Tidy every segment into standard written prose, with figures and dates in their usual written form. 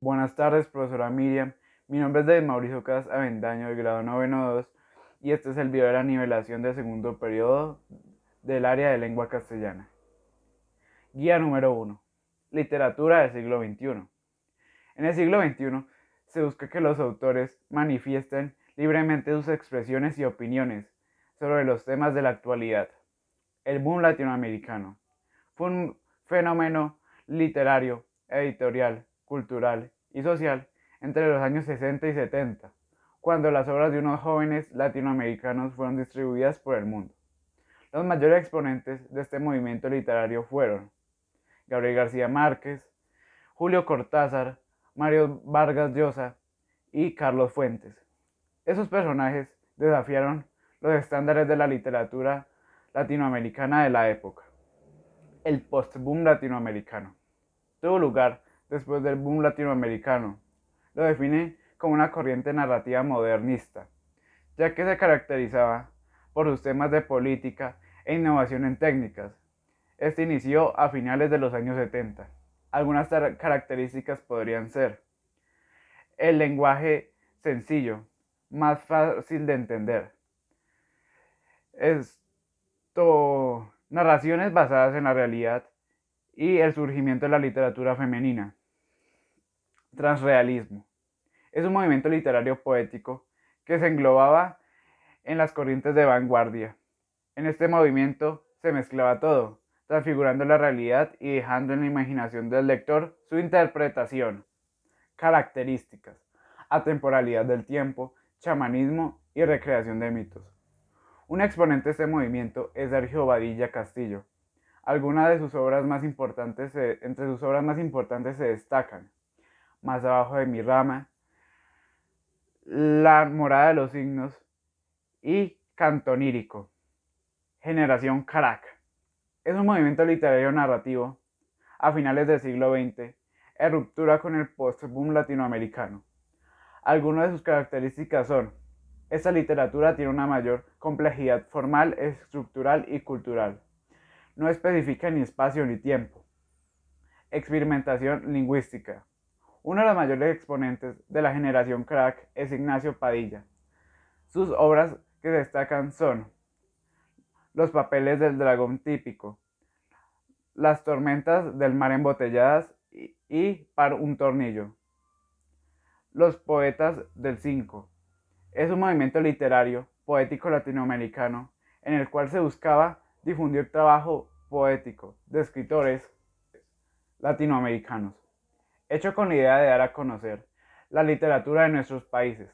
Buenas tardes, profesora Miriam. Mi nombre es David Mauricio Cas Avendaño, del grado noveno 2, y este es el video de la nivelación del segundo periodo del área de lengua castellana. Guía número 1. Literatura del siglo XXI. En el siglo XXI se busca que los autores manifiesten libremente sus expresiones y opiniones sobre los temas de la actualidad. El boom latinoamericano fue un fenómeno literario, editorial, cultural y social entre los años 60 y 70, cuando las obras de unos jóvenes latinoamericanos fueron distribuidas por el mundo. Los mayores exponentes de este movimiento literario fueron Gabriel García Márquez, Julio Cortázar, Mario Vargas Llosa y Carlos Fuentes. Esos personajes desafiaron los estándares de la literatura latinoamericana de la época. El post-boom latinoamericano tuvo lugar después del boom latinoamericano. Lo define como una corriente narrativa modernista, ya que se caracterizaba por sus temas de política e innovación en técnicas. Este inició a finales de los años 70. Algunas características podrían ser el lenguaje sencillo, más fácil de entender. Narraciones basadas en la realidad y el surgimiento de la literatura femenina. Transrealismo. Es un movimiento literario poético que se englobaba en las corrientes de vanguardia. En este movimiento se mezclaba todo, transfigurando la realidad y dejando en la imaginación del lector su interpretación. Características: atemporalidad del tiempo, chamanismo y recreación de mitos. Un exponente de este movimiento es Sergio Badilla Castillo. Algunas de sus obras más importantes, entre sus obras más importantes se destacan Más abajo de mi rama, La morada de los signos y Cantonírico. Generación Carac. Es un movimiento literario narrativo a finales del siglo XX, en ruptura con el post-boom latinoamericano. Algunas de sus características son: esta literatura tiene una mayor complejidad formal, estructural y cultural. No especifica ni espacio ni tiempo. Experimentación lingüística. Uno de los mayores exponentes de la generación crack es Ignacio Padilla. Sus obras que destacan son Los papeles del dragón típico, Las tormentas del mar embotelladas y Par un tornillo. Los poetas del 5. Es un movimiento literario, poético latinoamericano, en el cual se buscaba difundir trabajo poético de escritores latinoamericanos, hecho con la idea de dar a conocer la literatura de nuestros países.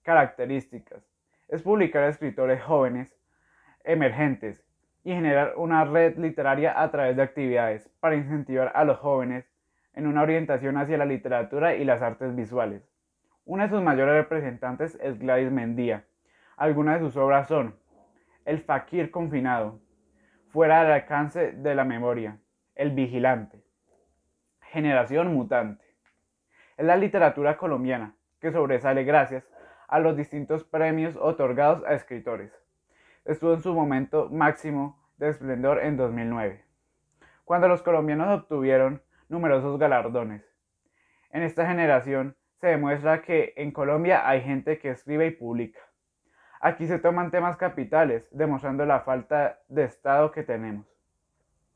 Características: es publicar a escritores jóvenes, emergentes, y generar una red literaria a través de actividades para incentivar a los jóvenes en una orientación hacia la literatura y las artes visuales. Una de sus mayores representantes es Gladys Mendía. Algunas de sus obras son El faquir confinado, Fuera del alcance de la memoria, El vigilante, Generación mutante. Es la literatura colombiana que sobresale gracias a los distintos premios otorgados a escritores. Estuvo en su momento máximo de esplendor en 2009, cuando los colombianos obtuvieron numerosos galardones. En esta generación se demuestra que en Colombia hay gente que escribe y publica. Aquí se toman temas capitales, demostrando la falta de Estado que tenemos.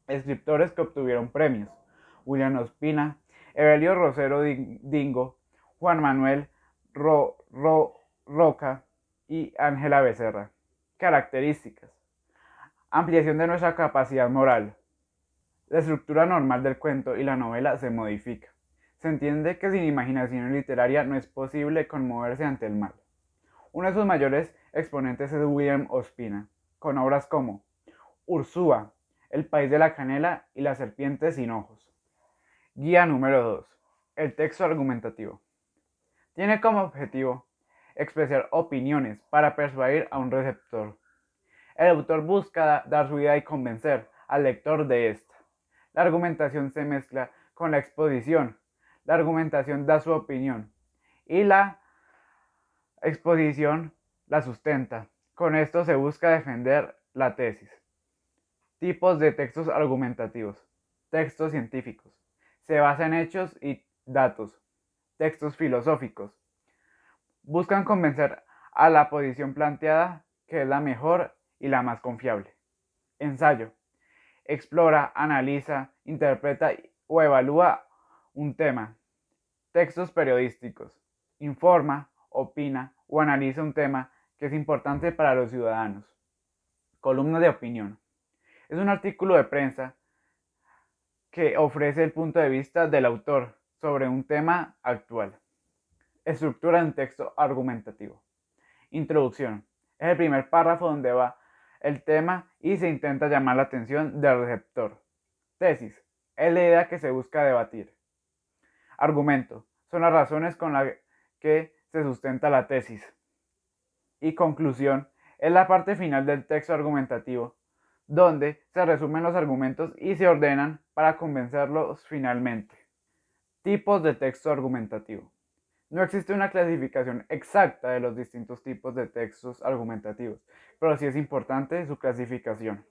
Escritores que obtuvieron premios: William Ospina, Evelio Rosero Dingo, Juan Manuel Roca y Ángela Becerra. Características: ampliación de nuestra capacidad moral. La estructura normal del cuento y la novela se modifica. Se entiende que sin imaginación literaria no es posible conmoverse ante el mal. Uno de sus mayores exponentes es William Ospina, con obras como Ursúa, El país de la canela y La serpiente sin ojos. Guía número 2. El texto argumentativo. Tiene como objetivo expresar opiniones para persuadir a un receptor. El autor busca dar su idea y convencer al lector de esta. La argumentación se mezcla con la exposición. La argumentación da su opinión y la exposición la sustenta. Con esto se busca defender la tesis. Tipos de textos argumentativos. Textos científicos. Se basa en hechos y datos. Textos filosóficos. Buscan convencer a la posición planteada que es la mejor y la más confiable. Ensayo. Explora, analiza, interpreta o evalúa un tema. Textos periodísticos. Informa, opina o analiza un tema que es importante para los ciudadanos. Columna de opinión. Es un artículo de prensa que ofrece el punto de vista del autor sobre un tema actual. Estructura de un texto argumentativo. Introducción. Es el primer párrafo donde va el tema y se intenta llamar la atención del receptor. Tesis. Es la idea que se busca debatir. Argumento. Son las razones con las que se sustenta la tesis. Y conclusión. Es la parte final del texto argumentativo, donde se resumen los argumentos y se ordenan para convencerlos finalmente. Tipos de texto argumentativo. No existe una clasificación exacta de los distintos tipos de textos argumentativos, pero sí es importante su clasificación.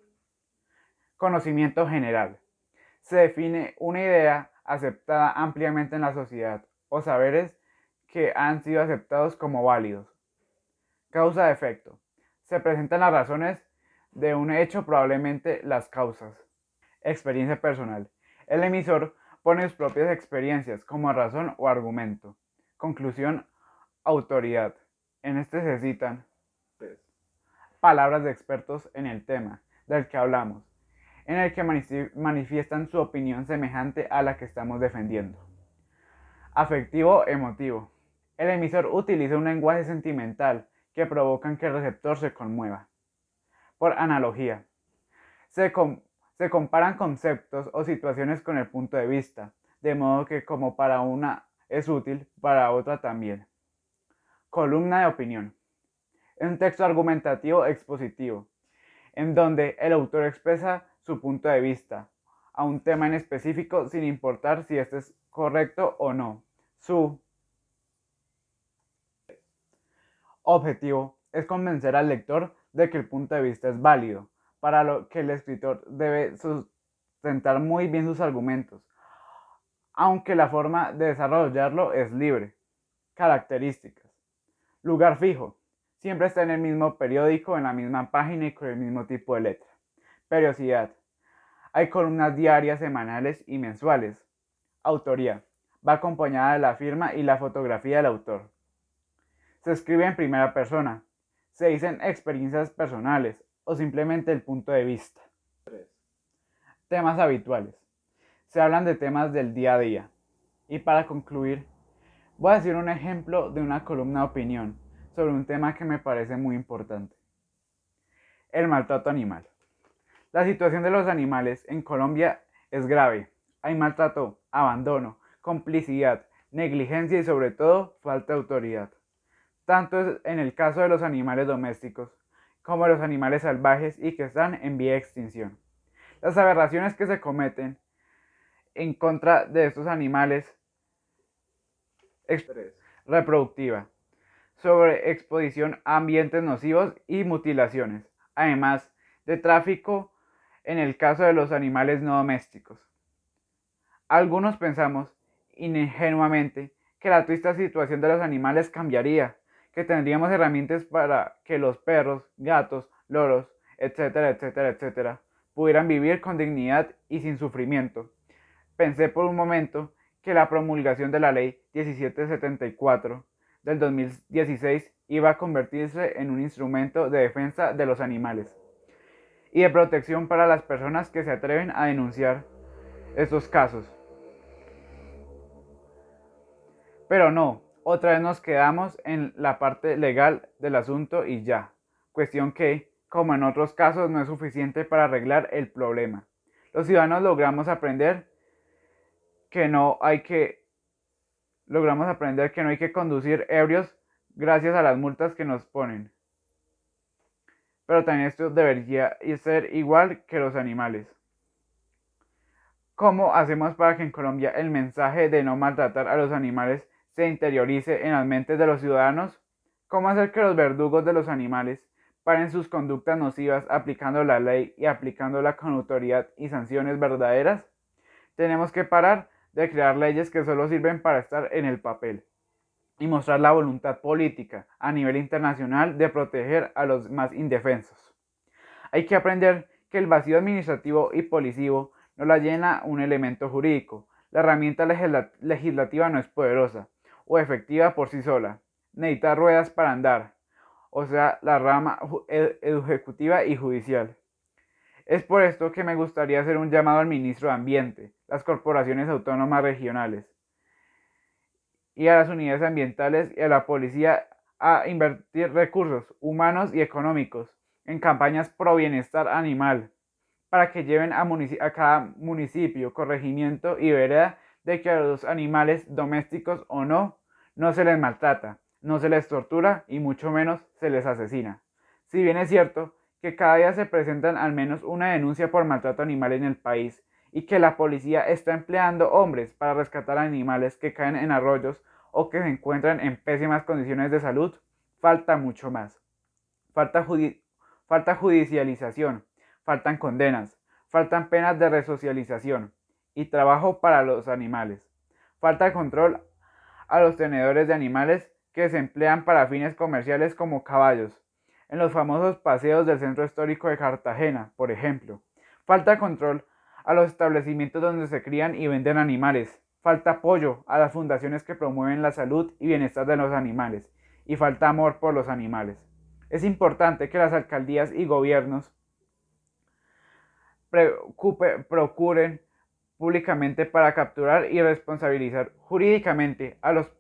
Conocimiento general. Se define una idea aceptada ampliamente en la sociedad o saberes que han sido aceptados como válidos. Causa-efecto. Se presentan las razones de un hecho, probablemente las causas. Experiencia personal. El emisor pone sus propias experiencias como razón o argumento. Conclusión, autoridad. En este se citan palabras de expertos en el tema del que hablamos, en el que manifiestan su opinión semejante a la que estamos defendiendo. Afectivo, emotivo. El emisor utiliza un lenguaje sentimental que provoca que el receptor se conmueva. Por analogía, se comparan conceptos o situaciones con el punto de vista, de modo que como para una es útil, para otra también. Columna de opinión. Es un texto argumentativo expositivo, en donde el autor expresa su punto de vista a un tema en específico sin importar si este es correcto o no. Su objetivo es convencer al lector de que el punto de vista es válido, para lo que el escritor debe sustentar muy bien sus argumentos, aunque la forma de desarrollarlo es libre. Características. Lugar fijo. Siempre está en el mismo periódico, en la misma página y con el mismo tipo de letra. Periodicidad. Hay columnas diarias, semanales y mensuales. Autoría. Va acompañada de la firma y la fotografía del autor. Se escribe en primera persona. Se dicen experiencias personales o simplemente el punto de vista. Temas habituales. Se hablan de temas del día a día. Y para concluir, voy a decir un ejemplo de una columna de opinión sobre un tema que me parece muy importante. El maltrato animal. La situación de los animales en Colombia es grave. Hay maltrato, abandono, complicidad, negligencia y sobre todo falta de autoridad. Tanto es en el caso de los animales domésticos como de los animales salvajes y que están en vía de extinción. Las aberraciones que se cometen en contra de estos animales reproductiva, sobre exposición a ambientes nocivos y mutilaciones, además de tráfico en el caso de los animales no domésticos. Algunos pensamos ingenuamente que la triste situación de los animales cambiaría, que tendríamos herramientas para que los perros, gatos, loros, etcétera, etcétera, etcétera, pudieran vivir con dignidad y sin sufrimiento. Pensé por un momento que la promulgación de la Ley 1774 del 2016 iba a convertirse en un instrumento de defensa de los animales y de protección para las personas que se atreven a denunciar estos casos. Pero no, otra vez nos quedamos en la parte legal del asunto y ya. Cuestión que, como en otros casos, no es suficiente para arreglar el problema. Los ciudadanos logramos aprender que no hay que conducir ebrios gracias a las multas que nos ponen. Pero también esto debería ser igual que los animales. ¿Cómo hacemos para que en Colombia el mensaje de no maltratar a los animales se interiorice en las mentes de los ciudadanos? ¿Cómo hacer que los verdugos de los animales paren sus conductas nocivas aplicando la ley y aplicándola con autoridad y sanciones verdaderas? Tenemos que parar de crear leyes que solo sirven para estar en el papel y mostrar la voluntad política a nivel internacional de proteger a los más indefensos. Hay que aprender que el vacío administrativo y policivo no la llena un elemento jurídico. La herramienta legislativa no es poderosa o efectiva por sí sola. Necesita ruedas para andar, o sea, la rama ejecutiva y judicial. Es por esto que me gustaría hacer un llamado al ministro de Ambiente, las corporaciones autónomas regionales y a las unidades ambientales y a la policía a invertir recursos humanos y económicos en campañas pro bienestar animal, para que lleven a cada municipio, corregimiento y vereda de que a los animales domésticos o no, no se les maltrata, no se les tortura y mucho menos se les asesina. Si bien es cierto que cada día se presentan al menos una denuncia por maltrato animal en el país y que la policía está empleando hombres para rescatar animales que caen en arroyos o que se encuentran en pésimas condiciones de salud, falta mucho más. Falta, falta judicialización, faltan condenas, faltan penas de resocialización y trabajo para los animales. Falta control a los tenedores de animales que se emplean para fines comerciales como caballos, en los famosos paseos del centro histórico de Cartagena, por ejemplo. Falta control a los establecimientos donde se crían y venden animales. Falta apoyo a las fundaciones que promueven la salud y bienestar de los animales. Y falta amor por los animales. Es importante que las alcaldías y gobiernos procuren públicamente para capturar y responsabilizar jurídicamente a los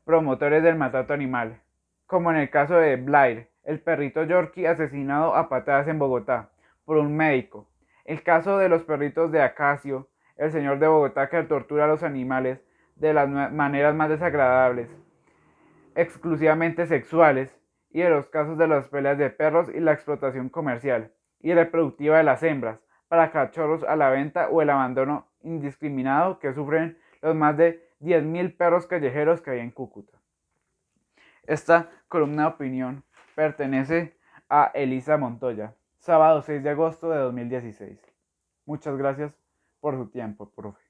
promotores del maltrato animal, como en el caso de Blair, el perrito Yorkie asesinado a patadas en Bogotá por un médico. El caso de los perritos de Acacio, el señor de Bogotá que tortura a los animales de las maneras más desagradables, exclusivamente sexuales, y de los casos de las peleas de perros y la explotación comercial y reproductiva de las hembras para cachorros a la venta o el abandono indiscriminado que sufren los más de 10.000 perros callejeros que hay en Cúcuta. Esta columna de opinión pertenece a Elisa Montoya, sábado 6 de agosto de 2016. Muchas gracias por su tiempo, profe.